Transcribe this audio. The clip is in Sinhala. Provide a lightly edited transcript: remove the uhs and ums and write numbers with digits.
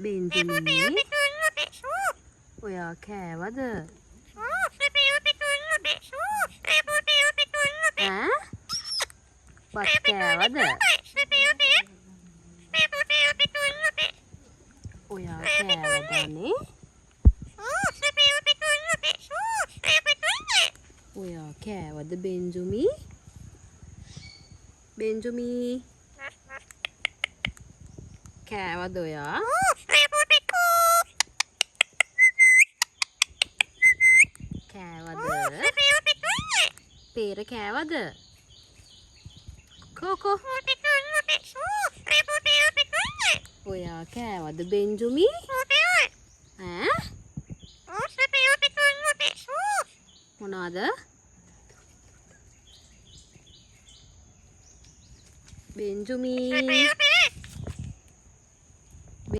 බෙන්ජමින් ඔයා කෑවද? ඈ? බත් කෑවද? ඔයා කෑවදනේ? ඔයා කෑවද බෙන්ජුමි? බෙන්ජුමි කෑවද ඔයා? කෑවද? පේර කෑවද? කෝකෝ ඔයා කෑවද බෙන්ජුමි? ඈ? මොනවද? බෙන්ජුමි